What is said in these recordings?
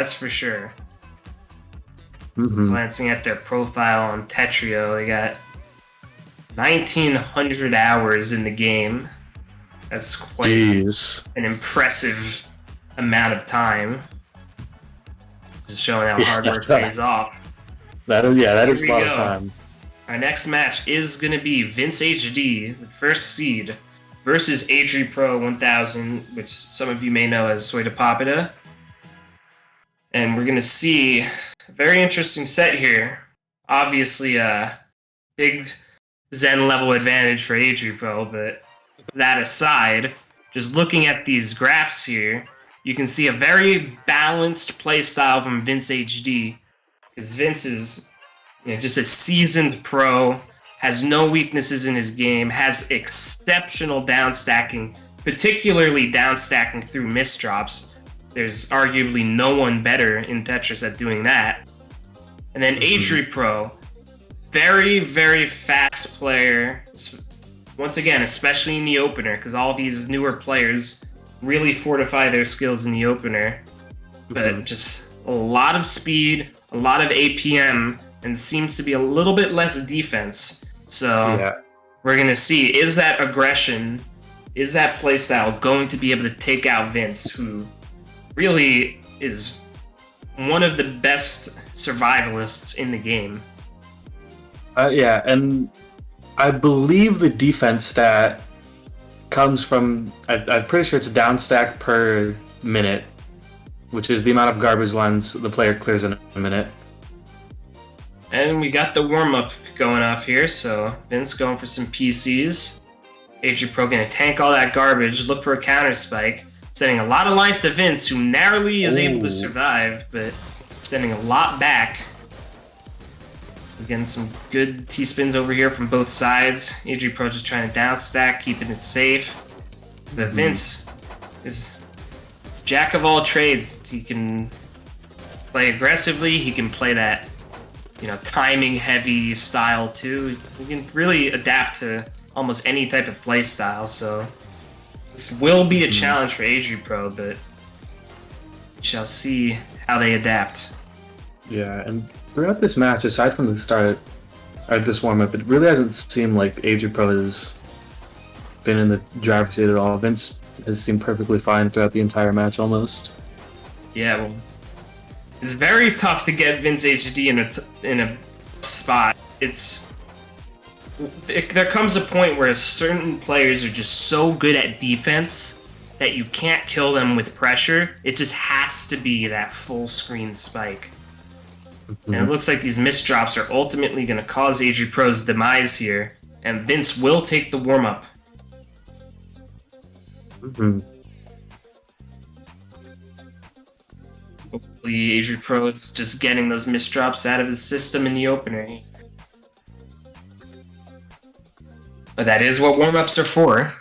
That's for sure. Glancing at their profile on Tetrio, they got 1,900 hours in the game. That's quite an impressive amount of time. Just showing how hard work pays off. That is a lot of time. Our next match is going to be VinceHD, the first seed, versus Adripro1000, which some of you may know as Soidapopita. And we're going to see a very interesting set here. Obviously, a big Zen level advantage for Adripro, but that aside, just looking at these graphs here, you can see a very balanced playstyle from VinceHD, because Vince is just a seasoned pro, has no weaknesses in his game, has exceptional downstacking, particularly downstacking through misdrops. There's arguably no one better in Tetris at doing that. And then Adripro, very, very fast player. Once again, especially in the opener, because all these newer players really fortify their skills in the opener. But just a lot of speed, a lot of APM, and seems to be a little bit less defense. So we're going to see, is that aggression, is that playstyle going to be able to take out Vince, who really is one of the best survivalists in the game? And I believe the defense stat comes from, I'm pretty sure it's downstack per minute, which is the amount of garbage lines the player clears in a minute. And we got the warm-up going off here, so Vince going for some PCs. Adripro going to tank all that garbage, look for a counter spike, sending a lot of lines to Vince, who narrowly is able to survive, but sending a lot back. Again, some good T-spins over here from both sides. Adripro just trying to downstack, keeping it safe. But Vince is jack of all trades. He can play aggressively, he can play that timing heavy style too. You can really adapt to almost any type of play style, so this will be a challenge for Adripro, but we shall see how they adapt. Yeah, and throughout this match, aside from the start of this warm-up, it really hasn't seemed like Adripro has been in the driver's seat at all. Vince has seemed perfectly fine throughout the entire match almost. Yeah, well, it's very tough to get VinceHD in a spot. There comes a point where certain players are just so good at defense that you can't kill them with pressure. It just has to be that full screen spike. And it looks like these misdrops are ultimately going to cause Adripro's demise here, and Vince will take the warm-up. Hopefully Adripro is just getting those misdrops out of his system in the opener. But that is what warm-ups are for.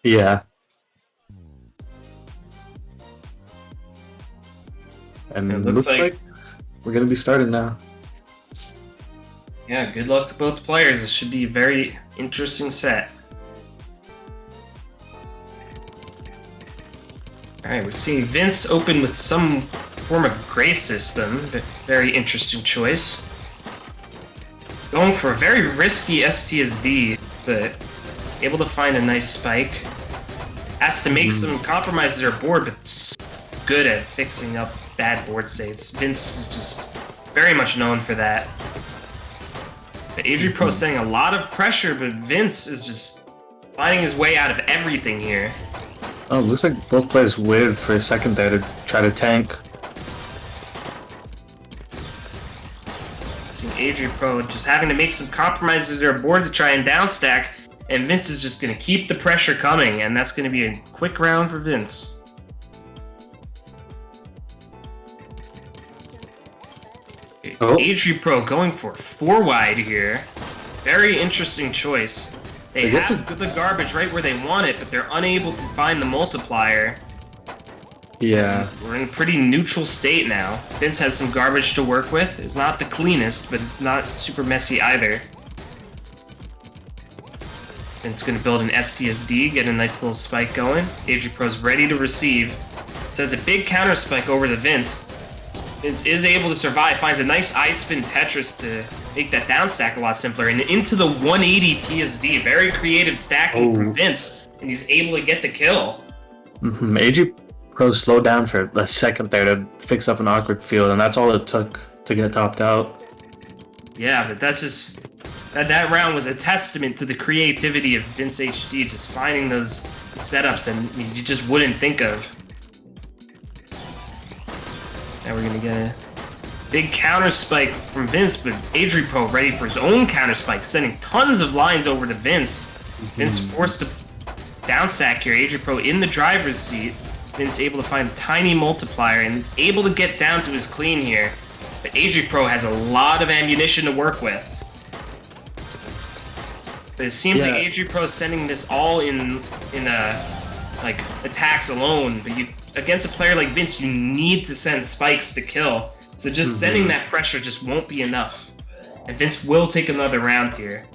Yeah. And it looks like we're going to be starting now. Yeah, good luck to both players. This should be a very interesting set. Alright, we're seeing Vince open with some form of gray system. Very interesting choice. Going for a very risky STSD, but able to find a nice spike. Has to make some compromises to their board, but good at fixing up bad board states. Vince is just very much known for that. The Adripro setting a lot of pressure, but Vince is just finding his way out of everything here. Oh, it looks like both players waited for a second there to try to tank. Adripro just having to make some compromises to their board to try and downstack, and Vince is just going to keep the pressure coming, and that's going to be a quick round for Vince. Adripro going for 4 wide here. Very interesting choice. They have the garbage right where they want it, but they're unable to find the multiplier. Yeah. We're in a pretty neutral state now. Vince has some garbage to work with. It's not the cleanest, but it's not super messy either. Vince going to build an STSD, get a nice little spike going. Adripro's ready to receive. Sends a big counter spike over to Vince. Vince is able to survive, finds a nice I-spin Tetris to make that down stack a lot simpler, and into the 180 TSD. Very creative stacking from Vince, and he's able to get the kill. Adripro slowed down for a second there to fix up an awkward field, and that's all it took to get topped out. Yeah, but that's just... That round was a testament to the creativity of VinceHD, just finding those setups and you just wouldn't think of. Now we're gonna get a big counter spike from Vince, but Adripro ready for his own counter spike, sending tons of lines over to Vince. Vince forced to down stack here. Adripro in the driver's seat. Vince able to find a tiny multiplier and is able to get down to his clean here. But Adripro has a lot of ammunition to work with. But it seems like Adripro is sending this all in like attacks alone, but against a player like Vince, you need to send spikes to kill. So just sending that pressure just won't be enough. And Vince will take another round here.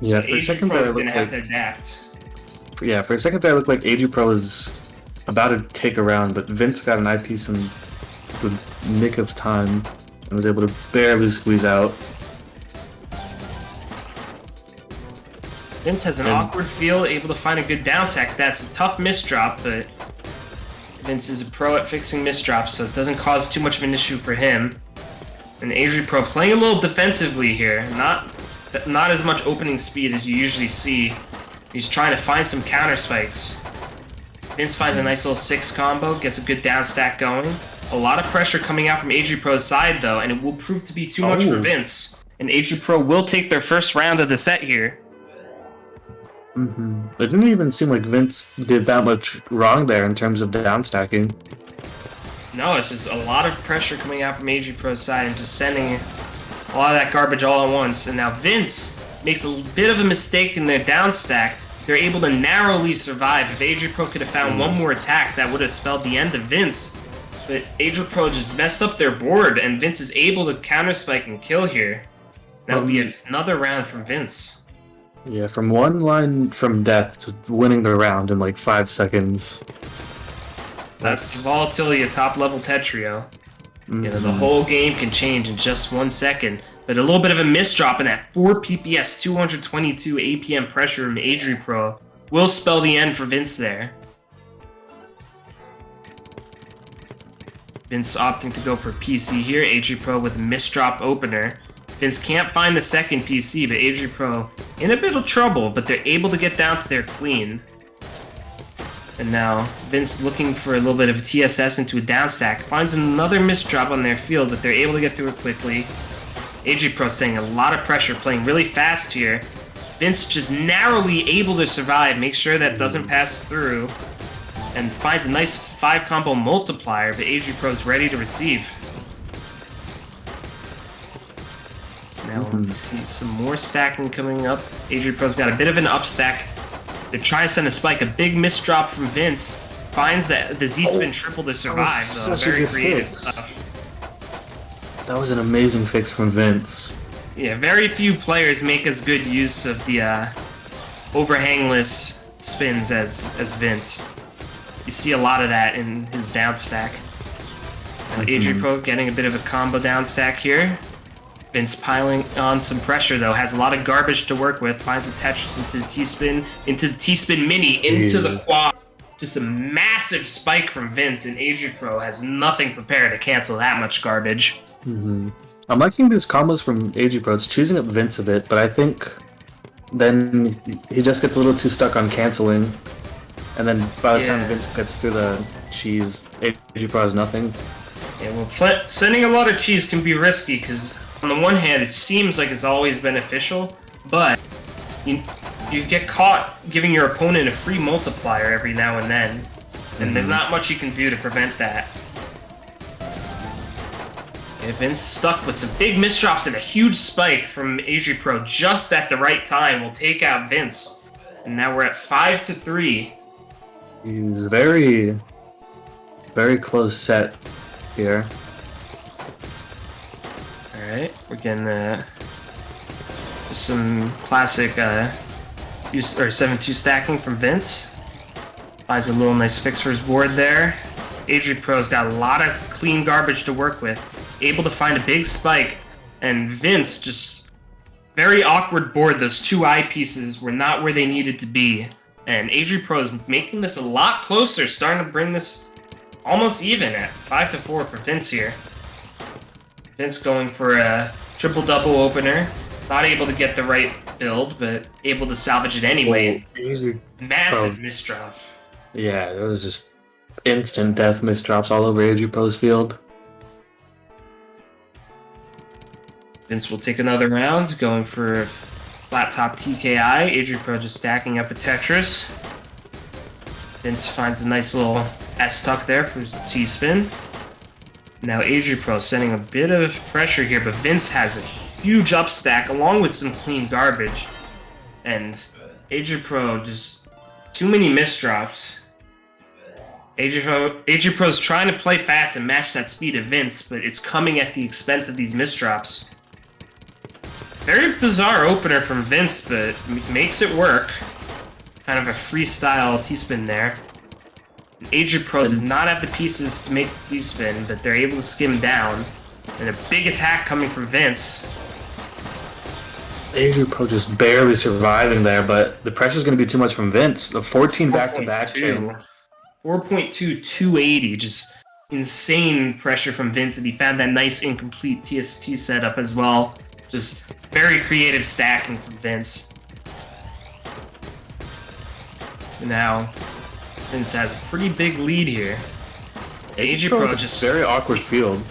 Yeah, for a second there, it looked have to adapt. Yeah, for a second there, it looked like Adripro was about to take a round, but Vince got an eyepiece in the nick of time and was able to barely squeeze out. Vince has an awkward feel, able to find a good down stack. That's a tough misdrop, but Vince is a pro at fixing misdrops, so it doesn't cause too much of an issue for him. And Adripro playing a little defensively here, not as much opening speed as you usually see. He's trying to find some counter spikes. Vince finds a nice little 6 combo, gets a good down stack going. A lot of pressure coming out from Adripro's side though, and it will prove to be too much for Vince. And Adripro will take their first round of the set here. It didn't even seem like Vince did that much wrong there in terms of down stacking. No, it's just a lot of pressure coming out from Adripro's side and just sending a lot of that garbage all at once. And now Vince makes a bit of a mistake in their down stack. They're able to narrowly survive. If Adripro could have found one more attack, that would have spelled the end of Vince. But Adripro just messed up their board, and Vince is able to counter spike and kill here. That'll be another round from Vince. Yeah, from one line from death to winning the round in like 5 seconds. That's the volatility of top-level Tetrio. You know, the whole game can change in just 1 second. But a little bit of a misdrop in that 4 PPS, 222 APM pressure from Adripro will spell the end for Vince there. Vince opting to go for PC here. Adripro with a misdrop opener. Vince can't find the second PC, but Adripro in a bit of trouble, but they're able to get down to their clean. And now Vince looking for a little bit of a TSS into a down stack, finds another misdrop on their field, but they're able to get through it quickly. Adripro saying a lot of pressure, playing really fast here. Vince just narrowly able to survive, make sure that doesn't pass through, and finds a nice 5 combo multiplier, but Adripro's ready to receive. Now we'll see some more stacking coming up. Adripro's got a bit of an up stack. They're trying to send a spike. A big misdrop from Vince. Finds the Z-spin triple to survive, though. Very creative stuff. That was an amazing fix from Vince. Yeah, very few players make as good use of the overhangless spins as Vince. You see a lot of that in his down stack. Now Adripro getting a bit of a combo down stack here. Vince piling on some pressure though, has a lot of garbage to work with, finds a Tetris into the T-spin mini, into the quad. Just a massive spike from Vince, and Adripro has nothing prepared to cancel that much garbage. I'm liking these combos from Adripro. It's choosing up Vince a bit, but I think then he just gets a little too stuck on canceling, and then by the time Vince gets through the cheese, Adripro has nothing. Yeah, well, sending a lot of cheese can be risky, because on the one hand, it seems like it's always beneficial, but you get caught giving your opponent a free multiplier every now and then, and there's not much you can do to prevent that. Yeah, Vince stuck with some big misdrops and a huge spike from Adripro just at the right time will take out Vince. And now we're at 5-3. He's very, very close set here. Alright, we're getting some classic 7-2 stacking from Vince. Finds a little nice fix for his board there. Adripro's got a lot of clean garbage to work with. able to find a big spike, and Vince just very awkward board. Those two eyepieces were not where they needed to be, and Adripro is making this a lot closer, starting to bring this almost even at 5-4 for Vince here. Vince going for a triple-double opener, not able to get the right build, but able to salvage it anyway. Massive misdrop. Yeah, it was just instant death misdrops all over Adripro's field. Vince will take another round, going for flat top TKI. Adripro just stacking up a Tetris. Vince finds a nice little S-tuck there for his T-spin. Now Adripro sending a bit of pressure here, but Vince has a huge upstack along with some clean garbage. And Adripro just too many misdrops. Adripro's trying to play fast and match that speed of Vince, but it's coming at the expense of these misdrops. Very bizarre opener from Vince, but makes it work. Kind of a freestyle T-spin there. Adripro does not have the pieces to make the T-spin, but they're able to skim down. And a big attack coming from Vince. Adripro just barely surviving there, but the pressure's going to be too much from Vince. A 14 back-to-back chain. 4.2, 280. Just insane pressure from Vince, and he found that nice incomplete TST setup as well. Just very creative stacking from Vince. Now, Vince has a pretty big lead here. Adripro just very awkward field.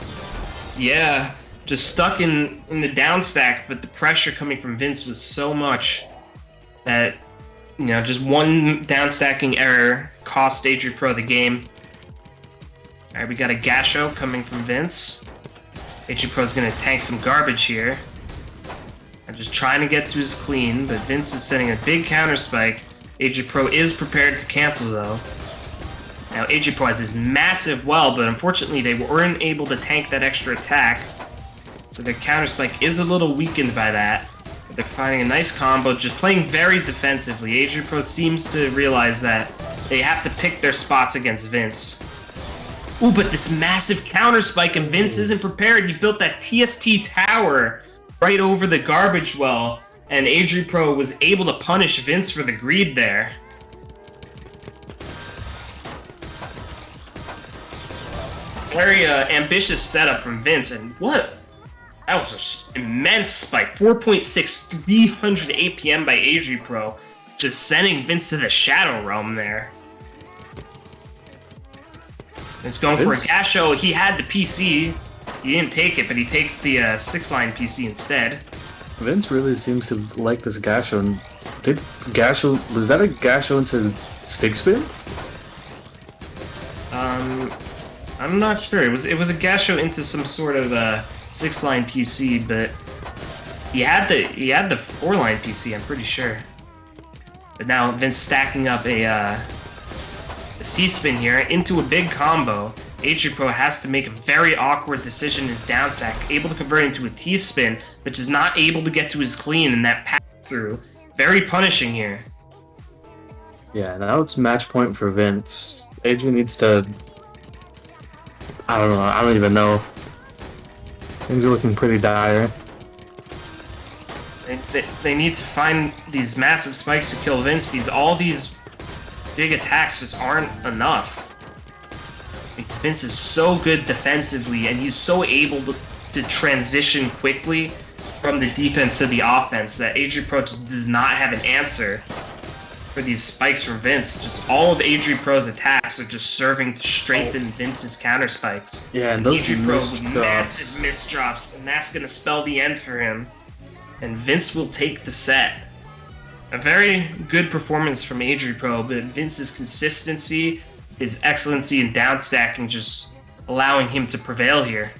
Yeah, just stuck in the down stack, but the pressure coming from Vince was so much that, you know, just one down stacking error cost Adripro the game. Alright, we got a Gasho coming from Vince. Adripro's gonna tank some garbage here. I'm just trying to get to his clean, but Vince is sending a big counter spike. Adripro is prepared to cancel though. Now Adripro has his massive well, but unfortunately they weren't able to tank that extra attack. So their counter spike is a little weakened by that. But they're finding a nice combo, just playing very defensively. Adripro seems to realize that they have to pick their spots against Vince. Ooh, but this massive counter spike, and Vince isn't prepared. He built that TST tower right over the garbage well, and Adripro was able to punish Vince for the greed there. Very ambitious setup from Vince, and what? That was an immense spike. 4.6, 300 APM by Adripro, just sending Vince to the Shadow Realm there. It's going for a Gasho. He had the PC. He didn't take it, but he takes the 6-line PC instead. Vince really seems to like this Gasho. Was that a Gasho into stick spin? I'm not sure. It was a Gasho into some sort of 6-line PC, but he had the 4-line PC. I'm pretty sure. But now Vince stacking up a C-spin here into a big combo. Adripro has to make a very awkward decision in his down stack, able to convert into a T-spin, but is not able to get to his clean in that pass-through. Very punishing here. Yeah, now it's match point for Vince. Adrian needs to... I don't know. I don't even know. Things are looking pretty dire. They need to find these massive spikes to kill Vince, because all these big attacks just aren't enough. Because Vince is so good defensively, and he's so able to transition quickly from the defense to the offense that Adripro just does not have an answer for these spikes from Vince. Just all of Adripro's attacks are just serving to strengthen Vince's counter spikes. Yeah, and those Adripro with massive misdrops, and that's going to spell the end for him. And Vince will take the set. A very good performance from Adripro, but Vince's consistency, his excellency in down stacking, just allowing him to prevail here.